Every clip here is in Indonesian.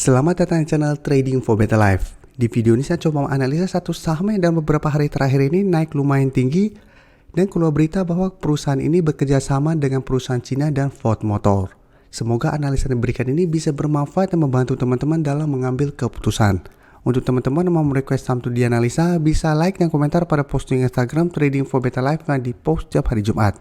Selamat datang di channel Trading for Better Life. Di video ini saya coba menganalisa satu saham yang dalam beberapa hari terakhir ini naik lumayan tinggi dan keluar berita bahwa perusahaan ini bekerja sama dengan perusahaan Cina dan Ford Motor. Semoga analisa yang diberikan ini bisa bermanfaat dan membantu teman-teman dalam mengambil keputusan. Untuk teman-teman yang mau merequest saham untuk dianalisa, bisa like dan komentar pada posting Instagram Trading for Better Life yang di-post setiap hari Jumat.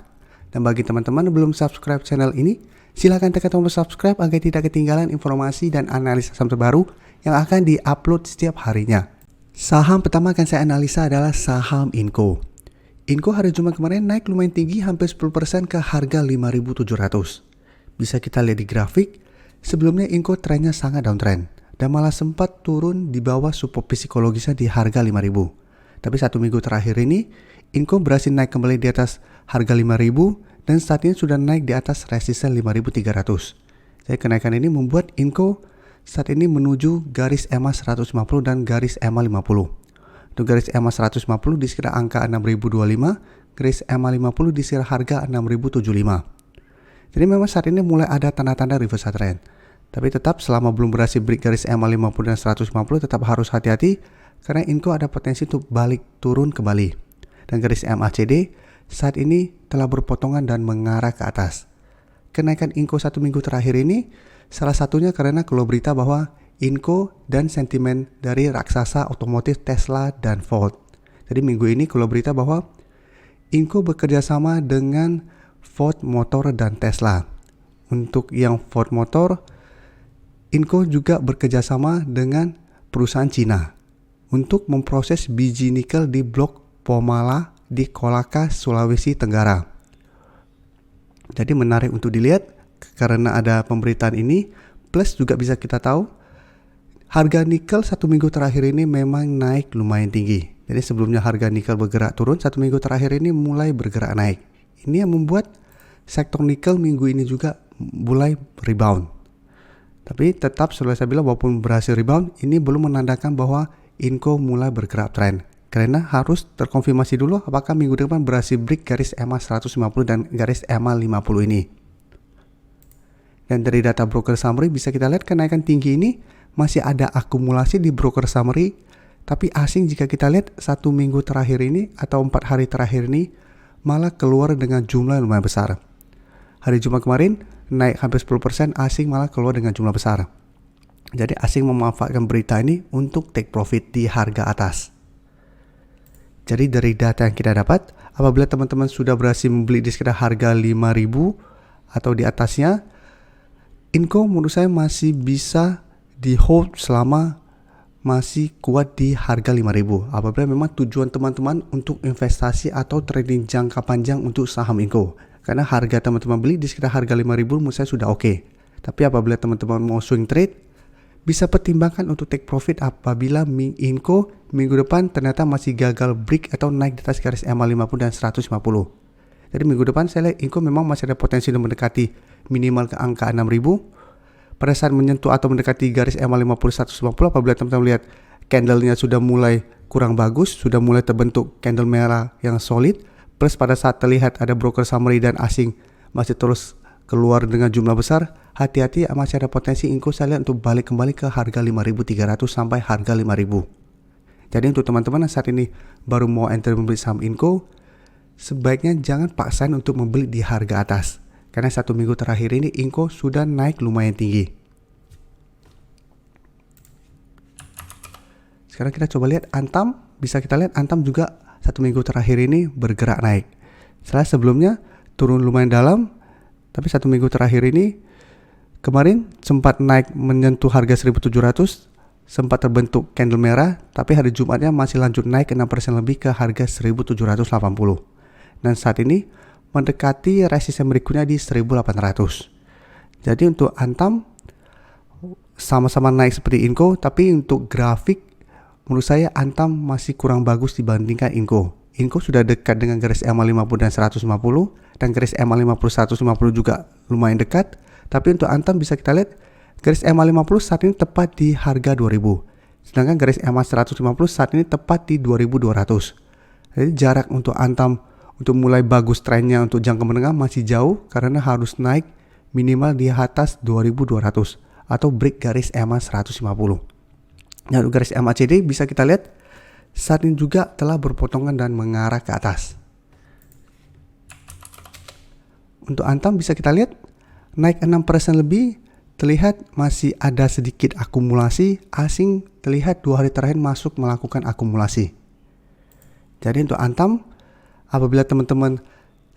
Dan bagi teman-teman yang belum subscribe channel ini, silahkan tekan tombol subscribe agar tidak ketinggalan informasi dan analisa saham terbaru yang akan di-upload setiap harinya. Saham pertama akan saya analisa adalah saham Inco. Inco hari Jumat kemarin naik lumayan tinggi hampir 10% ke harga 5.700. Bisa kita lihat di grafik, sebelumnya Inco trennya sangat downtrend dan malah sempat turun di bawah support psikologisnya di harga 5.000. Tapi satu minggu terakhir ini, Inco berhasil naik kembali di atas harga 5.000 dan saat ini sudah naik di atas resisten 5.300. Jadi kenaikan ini membuat Inco saat ini menuju garis EMA 150 dan garis EMA 50. Untuk garis EMA 150 di sekitar angka 6.025, garis EMA 50 di sekitar harga 6.075. Jadi memang saat ini mulai ada tanda-tanda reversal trend. Tapi tetap selama belum berhasil break garis EMA 50 dan 150 tetap harus hati-hati karena Inco ada potensi untuk balik turun kembali. Dan garis MACD saat ini telah berpotongan dan mengarah ke atas. Kenaikan Inco satu minggu terakhir ini salah satunya karena keluar berita bahwa Inco dan sentimen dari raksasa otomotif Tesla dan Ford. Jadi minggu ini keluar berita bahwa Inco bekerja sama dengan Ford Motor dan Tesla. Untuk yang Ford Motor, Inco juga bekerja sama dengan perusahaan Cina untuk memproses biji nikel di blok Pomala di Kolaka, Sulawesi Tenggara. Jadi menarik untuk dilihat karena ada pemberitaan ini, plus juga bisa kita tahu harga nikel satu minggu terakhir ini memang naik lumayan tinggi. Jadi sebelumnya harga nikel bergerak turun, satu minggu terakhir ini mulai bergerak naik. Ini yang membuat sektor nikel minggu ini juga mulai rebound. Tapi tetap setelah saya bilang walaupun berhasil rebound, ini belum menandakan bahwa Inco mulai bergerak tren. Karena harus terkonfirmasi dulu apakah minggu depan berhasil break garis EMA 150 dan garis EMA 50 ini. Dan dari data broker summary bisa kita lihat kenaikan tinggi ini masih ada akumulasi di broker summary. Tapi asing jika kita lihat satu minggu terakhir ini atau 4 hari terakhir ini malah keluar dengan jumlah yang lumayan besar. Hari Jumat kemarin naik hampir 10%, asing malah keluar dengan jumlah besar. Jadi asing memanfaatkan berita ini untuk take profit di harga atas. Jadi dari data yang kita dapat, apabila teman-teman sudah berhasil membeli di sekitar harga 5.000 atau di atasnya, Inco menurut saya masih bisa di hold selama masih kuat di harga 5.000. Apabila memang tujuan teman-teman untuk investasi atau trading jangka panjang untuk saham Inco. Karena harga teman-teman beli di sekitar harga 5.000 menurut saya sudah oke. Tapi apabila teman-teman mau swing trade, bisa pertimbangkan untuk take profit apabila Inco minggu depan ternyata masih gagal break atau naik di atas garis EMA 50 dan 150. Jadi minggu depan saya lihat Inco memang masih ada potensi untuk mendekati minimal ke angka 6.000. Pada saat menyentuh atau mendekati garis EMA 50 150, apabila teman-teman lihat candlenya sudah mulai kurang bagus, sudah mulai terbentuk candle merah yang solid, plus pada saat terlihat ada broker summary dan asing masih terus keluar dengan jumlah besar, hati-hati masih ada potensi Inco saya lihat untuk balik kembali ke harga 5.300 sampai harga 5.000. Jadi untuk teman-teman yang saat ini baru mau enter membeli saham Inco, sebaiknya jangan paksain untuk membeli di harga atas. Karena satu minggu terakhir ini Inco sudah naik lumayan tinggi. Sekarang kita coba lihat Antam, bisa kita lihat Antam juga satu minggu terakhir ini bergerak naik. Setelah sebelumnya turun lumayan dalam, tapi satu minggu terakhir ini kemarin sempat naik menyentuh harga 1.700, sempat terbentuk candle merah, tapi hari Jumatnya masih lanjut naik 6% lebih ke harga 1.780. Dan saat ini mendekati resisten berikutnya di 1.800. Jadi untuk Antam sama-sama naik seperti Inco, tapi untuk grafik menurut saya Antam masih kurang bagus dibandingkan Inco. Inco sudah dekat dengan garis EMA 50 dan 150 dan garis EMA 50 150 juga lumayan dekat. Tapi untuk Antam bisa kita lihat garis EMA 50 saat ini tepat di harga 2.000. Sedangkan garis EMA 150 saat ini tepat di 2.200. Jadi jarak untuk Antam untuk mulai bagus trennya untuk jangka menengah masih jauh karena harus naik minimal di atas 2.200. atau break garis EMA 150. Nah, untuk garis MACD bisa kita lihat saat ini juga telah berpotongan dan mengarah ke atas. Untuk Antam bisa kita lihat naik 6% lebih, terlihat masih ada sedikit akumulasi asing, terlihat 2 hari terakhir masuk melakukan akumulasi. Jadi untuk Antam, apabila teman-teman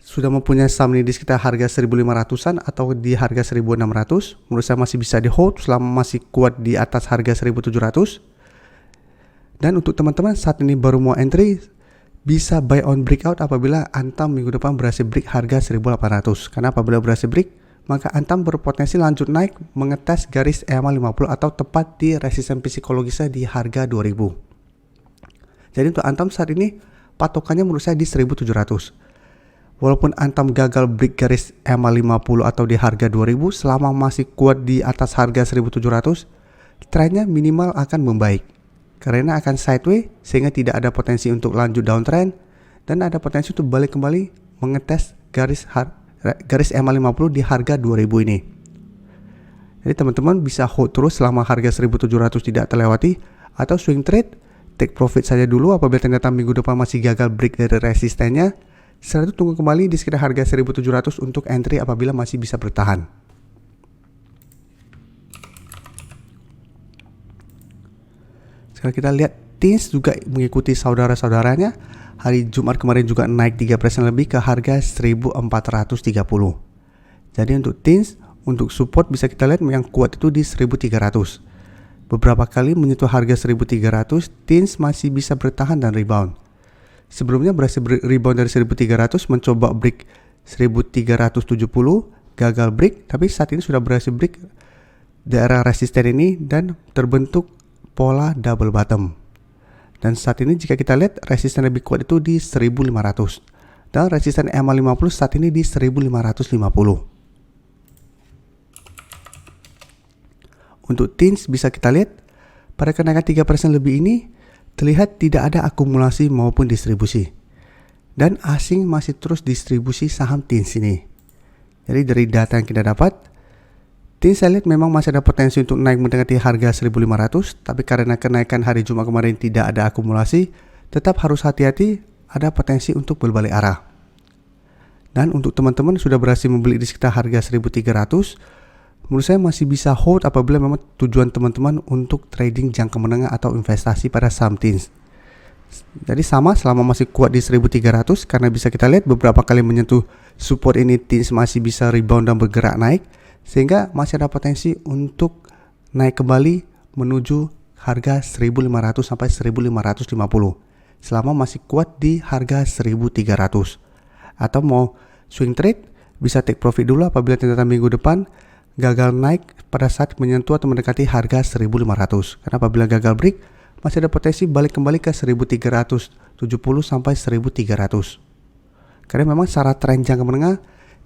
sudah mempunyai saham ini di sekitar harga 1.500-an atau di harga 1.600, menurut saya masih bisa di hold selama masih kuat di atas harga 1.700. Dan untuk teman-teman saat ini baru mau entry, bisa buy on breakout apabila Antam minggu depan berhasil break harga 1.800. Karena apabila berhasil break, maka Antam berpotensi lanjut naik mengetes garis EMA 50 atau tepat di resisten psikologisnya di harga 2.000. Jadi untuk Antam saat ini patokannya menurut saya di 1.700. Walaupun Antam gagal break garis EMA 50 atau di harga 2000, selama masih kuat di atas harga 1700, trennya minimal akan membaik. Karena akan sideways sehingga tidak ada potensi untuk lanjut downtrend dan ada potensi untuk balik kembali mengetes garis EMA 50 di harga 2000 ini. Jadi teman-teman bisa hold terus selama harga 1700 tidak terlewati atau swing trade, take profit saja dulu apabila ternyata minggu depan masih gagal break dari resistennya. Setelah itu tunggu kembali di sekitar harga 1.700 untuk entry apabila masih bisa bertahan. Sekarang kita lihat TINS juga mengikuti saudara-saudaranya. Hari Jumat kemarin juga naik 3% lebih ke harga 1.430. Jadi untuk TINS, untuk support bisa kita lihat yang kuat itu di 1.300. Beberapa kali menyentuh harga 1.300, TINS masih bisa bertahan dan rebound. Sebelumnya berhasil rebound dari 1.300, mencoba break 1.370, gagal break, tapi saat ini sudah berhasil break daerah resisten ini dan terbentuk pola double bottom. Dan saat ini jika kita lihat resisten lebih kuat itu di 1.500 dan resisten EMA 50 saat ini di 1.550. Untuk TINS bisa kita lihat pada kenaikan 3% lebih ini terlihat tidak ada akumulasi maupun distribusi. Dan asing masih terus distribusi saham TINS ini. Jadi dari data yang kita dapat, TINS saya lihat memang masih ada potensi untuk naik mendekati harga 1.500, tapi karena kenaikan hari Jumat kemarin tidak ada akumulasi, tetap harus hati-hati, ada potensi untuk berbalik arah. Dan untuk teman-teman sudah berhasil membeli di sekitar harga 1.300, menurut saya masih bisa hold apabila memang tujuan teman-teman untuk trading jangka menengah atau investasi pada saham TINS. Jadi sama selama masih kuat di 1.300 karena bisa kita lihat beberapa kali menyentuh support ini TINS masih bisa rebound dan bergerak naik sehingga masih ada potensi untuk naik kembali menuju harga 1.500 sampai 1.550 selama masih kuat di harga 1.300. Atau mau swing trade bisa take profit dulu apabila ternyata minggu depan gagal naik pada saat menyentuh atau mendekati harga 1.500. Karena apabila gagal break, masih ada potensi balik kembali ke 1.370 sampai 1.300. Karena memang secara tren jangka menengah,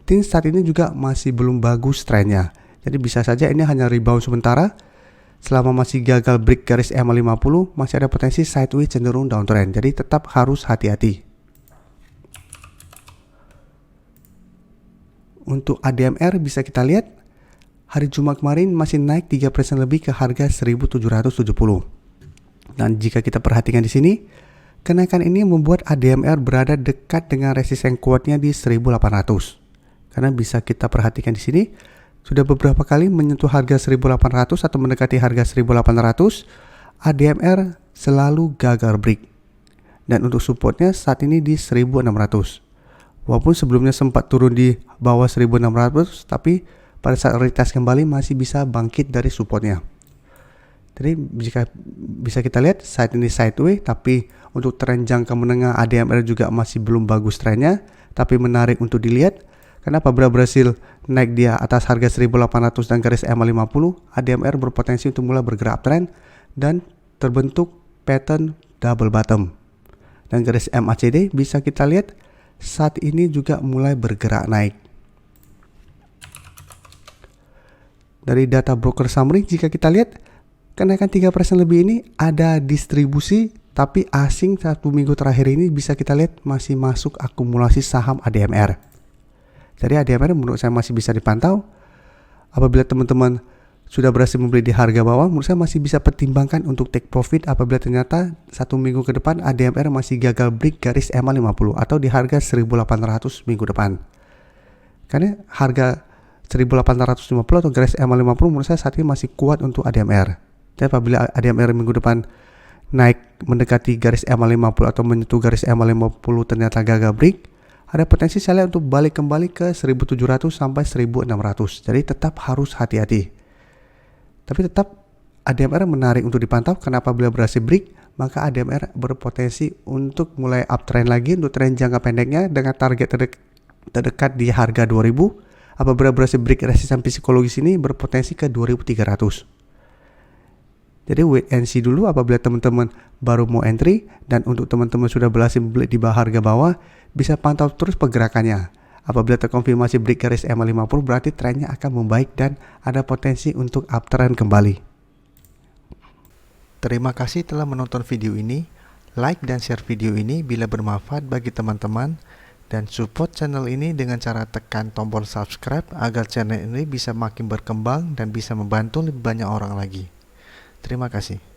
TINS saat ini juga masih belum bagus trennya. Jadi bisa saja ini hanya rebound sementara. Selama masih gagal break garis EMA 50, masih ada potensi sideways cenderung downtrend. Jadi tetap harus hati-hati. Untuk ADMR bisa kita lihat hari Jumat kemarin masih naik 3% lebih ke harga 1.770. Dan jika kita perhatikan di sini, kenaikan ini membuat ADMR berada dekat dengan resisten kuatnya di 1.800. Karena bisa kita perhatikan di sini, sudah beberapa kali menyentuh harga 1.800 atau mendekati harga 1.800, ADMR selalu gagal break. Dan untuk supportnya saat ini di 1.600. Walaupun sebelumnya sempat turun di bawah 1.600, tapi pada saat retest kembali masih bisa bangkit dari supportnya. Jadi jika bisa kita lihat saat ini sideways, tapi untuk tren jangka menengah ADMR juga masih belum bagus trennya, tapi menarik untuk dilihat. Karena apabila berhasil naik di atas harga 1.800 dan garis EMA 50, ADMR berpotensi untuk mulai bergerak uptrend dan terbentuk pattern double bottom. Dan garis MACD bisa kita lihat saat ini juga mulai bergerak naik. Dari data broker summary jika kita lihat kenaikan 3% lebih ini ada distribusi, tapi asing satu minggu terakhir ini bisa kita lihat masih masuk akumulasi saham ADMR. Jadi ADMR menurut saya masih bisa dipantau. Apabila teman-teman sudah berhasil membeli di harga bawah, menurut saya masih bisa pertimbangkan untuk take profit apabila ternyata 1 minggu ke depan ADMR masih gagal break garis EMA 50 atau di harga 1800 minggu depan. Karena harga 1850 atau garis EMA 50 menurut saya saat ini masih kuat untuk ADMR. Jadi apabila ADMR minggu depan naik mendekati garis EMA 50 atau menyentuh garis EMA 50 ternyata gagal break, ada potensi saya lihat untuk balik kembali ke 1700 sampai 1600. Jadi tetap harus hati-hati. Tapi tetap ADMR menarik untuk dipantau karena apabila berhasil break, maka ADMR berpotensi untuk mulai uptrend lagi untuk tren jangka pendeknya dengan target terdekat di harga 2000. Apabila berhasil break resistensi psikologis ini berpotensi ke 2300. Jadi wait and see dulu apabila teman-teman baru mau entry, dan untuk teman-teman sudah berhasil beli di harga bawah, bisa pantau terus pergerakannya. Apabila terkonfirmasi break garis EMA 50 berarti trennya akan membaik dan ada potensi untuk uptrend kembali. Terima kasih telah menonton video ini. Like dan share video ini bila bermanfaat bagi teman-teman, dan support channel ini dengan cara tekan tombol subscribe agar channel ini bisa makin berkembang dan bisa membantu lebih banyak orang lagi. Terima kasih.